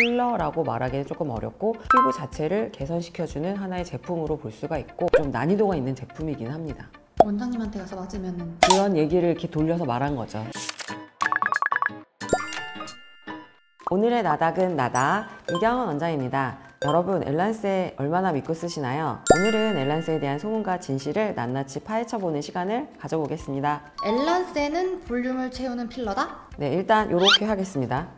필러라고 말하기는 조금 어렵고 피부 자체를 개선시켜주는 하나의 제품으로 볼 수가 있고 좀 난이도가 있는 제품이긴 합니다. 원장님한테 가서 맞으면은 그런 얘기를 이렇게 돌려서 말한 거죠. 오늘의 나닥은 나닥 이경원 원장입니다. 여러분, 엘란세 얼마나 믿고 쓰시나요? 오늘은 엘란세에 대한 소문과 진실을 낱낱이 파헤쳐보는 시간을 가져보겠습니다. 엘란세는 볼륨을 채우는 필러다? 네, 일단 이렇게 하겠습니다.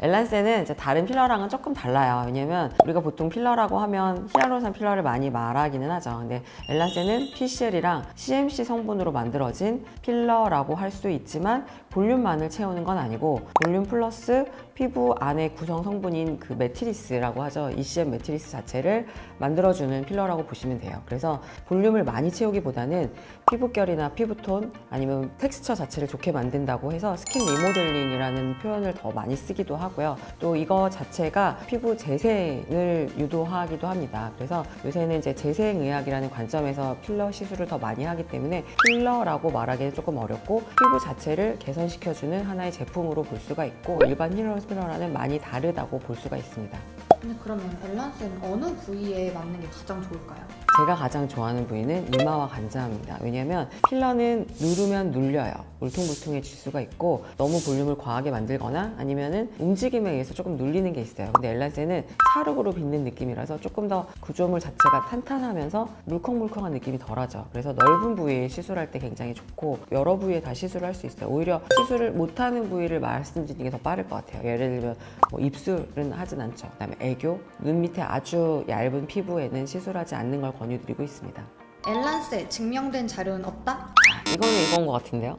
엘란세는 이제 다른 필러랑은 조금 달라요. 왜냐면 우리가 보통 필러라고 하면 히알루론산 필러를 많이 말하기는 하죠. 근데 엘란세는 PCL이랑 CMC 성분으로 만들어진 필러라고 할 수 있지만 볼륨만을 채우는 건 아니고 볼륨 플러스 피부 안에 구성 성분인 그 매트리스라고 하죠. ECM 매트리스 자체를 만들어주는 필러라고 보시면 돼요. 그래서 볼륨을 많이 채우기보다는 피부결이나 피부톤 아니면 텍스처 자체를 좋게 만든다고 해서 스킨 리모델링이라는 표현을 더 많이 쓰기도 하고요. 또 이거 자체가 피부 재생을 유도하기도 합니다. 그래서 요새는 이제 재생의학이라는 관점에서 필러 시술을 더 많이 하기 때문에 필러라고 말하기는 조금 어렵고 피부 자체를 개선시켜주는 하나의 제품으로 볼 수가 있고 일반 히알루론 필러랑은 많이 다르다고 볼 수가 있습니다. 근데 그러면 엘란세는 어느 부위에 맞는 게 가장 좋을까요? 제가 가장 좋아하는 부위는 이마와 간자입니다. 왜냐면 필러는 누르면 눌려요. 울퉁불퉁해질 수가 있고 너무 볼륨을 과하게 만들거나 아니면은 움직임에 의해서 조금 눌리는 게 있어요. 근데 엘란세는 찰흙으로 빗는 느낌이라서 조금 더 구조물 자체가 탄탄하면서 물컹물컹한 느낌이 덜하죠. 그래서 넓은 부위에 시술할 때 굉장히 좋고 여러 부위에 다 시술을 할 수 있어요. 오히려 시술을 못하는 부위를 말씀드리는 게 더 빠를 것 같아요. 예를 들면 뭐 입술은 하진 않죠. 그다음에 애교, 눈 밑에 아주 얇은 피부에는 시술하지 않는 걸 권유드리고 있습니다. 엘란세 증명된 자료는 없다? 이거는 이건 것 같은데요.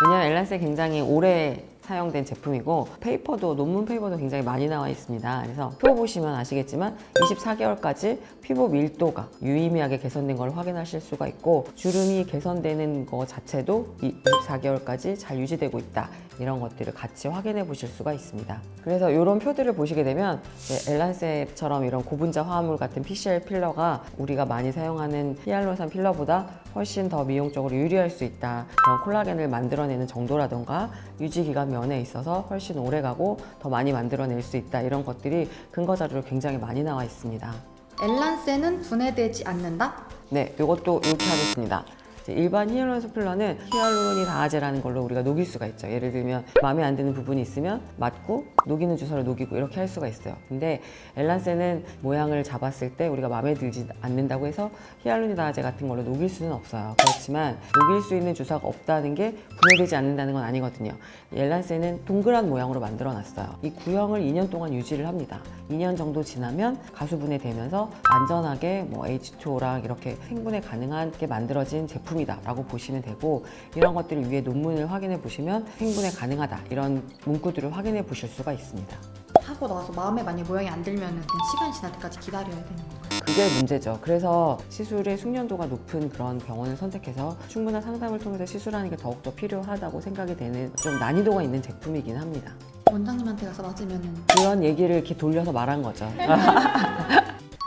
왜냐면 엘란세 굉장히 오래 사용된 제품이고 페이퍼도 논문 페이퍼도 굉장히 많이 나와 있습니다. 그래서 표 보시면 아시겠지만 24개월까지 피부 밀도가 유의미하게 개선된 걸 확인하실 수가 있고 주름이 개선되는 거 자체도 24개월까지 잘 유지되고 있다. 이런 것들을 같이 확인해 보실 수가 있습니다. 그래서 이런 표들을 보시게 되면 엘란세처럼 이런 고분자 화합물 같은 PCL 필러가 우리가 많이 사용하는 히알루론산 필러보다 훨씬 더 미용적으로 유리할 수 있다. 그런 콜라겐을 만들어내는 정도라던가 유지기간 면에 있어서 훨씬 오래가고 더 많이 만들어낼 수 있다. 이런 것들이 근거 자료로 굉장히 많이 나와 있습니다. 엘란세는 분해되지 않는다? 네, 이것도 이렇게 하겠습니다. 일반 히알루론산 필러는 히알루로니 다아제라는 걸로 우리가 녹일 수가 있죠. 예를 들면 마음에 안 드는 부분이 있으면 맞고 녹이는 주사로 녹이고 이렇게 할 수가 있어요. 근데 엘란세는 모양을 잡았을 때 우리가 마음에 들지 않는다고 해서 히알루로니 다아제 같은 걸로 녹일 수는 없어요. 그렇지만 녹일 수 있는 주사가 없다는 게 분해되지 않는다는 건 아니거든요. 엘란세는 동그란 모양으로 만들어 놨어요. 이 구형을 2년 동안 유지를 합니다. 2년 정도 지나면 가수분해 되면서 안전하게 뭐 H2O랑 이렇게 생분해 가능하게 만들어진 제품이다라고 보시면 되고 이런 것들을 위해 논문을 확인해 보시면 생분해 가능하다 이런 문구들을 확인해 보실 수가 있습니다. 하고 나서 마음에 만약 모양이 안 들면 그냥 시간이 지날 때까지 기다려야 되는 건가요? 그게 문제죠. 그래서 시술의 숙련도가 높은 그런 병원을 선택해서 충분한 상담을 통해서 시술하는 게 더욱더 필요하다고 생각이 되는 좀 난이도가 있는 제품이긴 합니다. 원장님한테 가서 맞으면은 그런 얘기를 이렇게 돌려서 말한 거죠.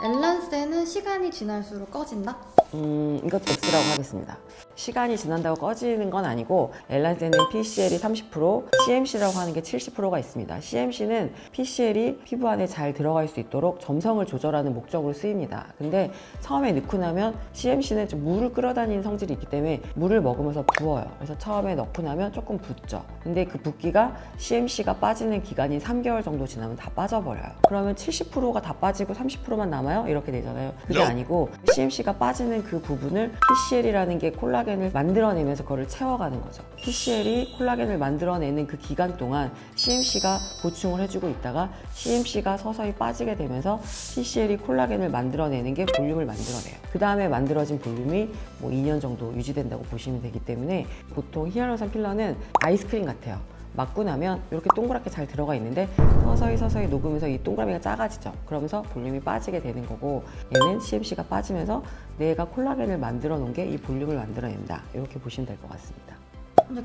엘란세는 시간이 지날수록 꺼진다? 이것도 X라고 하겠습니다. 시간이 지난다고 꺼지는 건 아니고 엘란세는 PCL이 30%, CMC라고 하는 게 70%가 있습니다. CMC는 PCL이 피부 안에 잘 들어갈 수 있도록 점성을 조절하는 목적으로 쓰입니다. 근데 처음에 넣고 나면 CMC는 좀 물을 끌어다니는 성질이 있기 때문에 물을 먹으면서 부어요. 그래서 처음에 넣고 나면 조금 붓죠. 근데 그 붓기가 CMC가 빠지는 기간이 3개월 정도 지나면 다 빠져버려요. 그러면 70%가 다 빠지고 30%만 남아요? 이렇게 되잖아요. 그게 아니고 CMC가 빠지는 그 부분을 PCL이라는 게 콜라겐을 만들어내면서 그거를 채워가는 거죠. PCL이 콜라겐을 만들어내는 그 기간 동안 CMC가 보충을 해주고 있다가 CMC가 서서히 빠지게 되면서 PCL이 콜라겐을 만들어내는 게 볼륨을 만들어내요. 그 다음에 만들어진 볼륨이 뭐 2년 정도 유지된다고 보시면 되기 때문에 보통 히알루론산 필러는 아이스크림 같아요. 맞고 나면 이렇게 동그랗게 잘 들어가 있는데 서서히 녹으면서 이 동그라미가 작아지죠. 그러면서 볼륨이 빠지게 되는 거고 얘는 CMC가 빠지면서 내가 콜라겐을 만들어 놓은 게 이 볼륨을 만들어낸다. 이렇게 보시면 될 것 같습니다.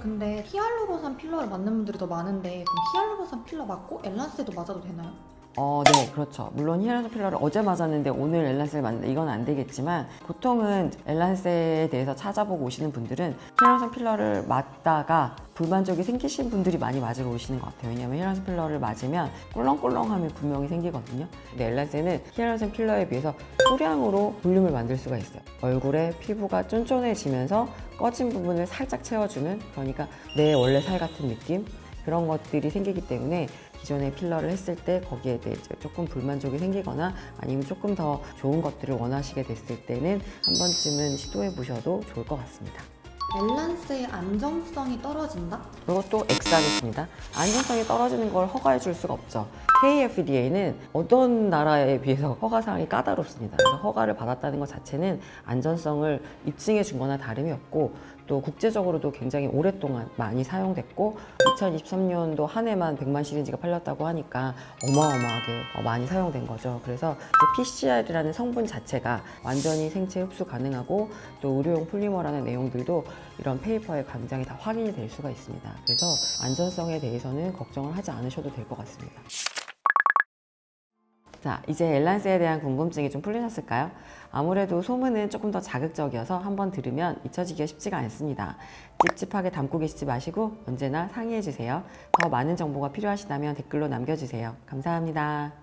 근데 히알루론산 필러를 맞는 분들이 더 많은데 그럼 히알루론산 필러 맞고 엘란세도 맞아도 되나요? 네, 그렇죠. 물론 히알루론 필러를 어제 맞았는데 오늘 엘란세를 맞는다, 이건 안 되겠지만, 보통은 엘란세에 대해서 찾아보고 오시는 분들은 히알루론 필러를 맞다가 불만족이 생기신 분들이 많이 맞으러 오시는 것 같아요. 왜냐면 히알루론 필러를 맞으면 꿀렁꿀렁함이 분명히 생기거든요. 근데 엘란세는 히알루론 필러에 비해서 소량으로 볼륨을 만들 수가 있어요. 얼굴에 피부가 쫀쫀해지면서 꺼진 부분을 살짝 채워주는, 그러니까 내 원래 살 같은 느낌, 그런 것들이 생기기 때문에 기존에 필러를 했을 때 거기에 대해 조금 불만족이 생기거나 아니면 조금 더 좋은 것들을 원하시게 됐을 때는 한 번쯤은 시도해 보셔도 좋을 것 같습니다. 엘란스의 안정성이 떨어진다? 이것도 X하겠습니다. 안정성이 떨어지는 걸 허가해 줄 수가 없죠. KFDA는 어떤 나라에 비해서 허가사항이 까다롭습니다. 그래서 허가를 받았다는 것 자체는 안전성을 입증해 준 거나 다름이 없고, 또 국제적으로도 굉장히 오랫동안 많이 사용됐고 2023년도 한 해만 100만 시리즈가 팔렸다고 하니까 어마어마하게 많이 사용된 거죠. 그래서 PCR이라는 성분 자체가 완전히 생체 흡수 가능하고 또 의료용 폴리머라는 내용들도 이런 페이퍼에 굉장히 다 확인이 될 수가 있습니다. 그래서 안전성에 대해서는 걱정을 하지 않으셔도 될 것 같습니다. 자, 이제 엘란세에 대한 궁금증이 좀 풀리셨을까요? 아무래도 소문은 조금 더 자극적이어서 한번 들으면 잊혀지기가 쉽지가 않습니다. 찝찝하게 담고 계시지 마시고 언제나 상의해 주세요. 더 많은 정보가 필요하시다면 댓글로 남겨주세요. 감사합니다.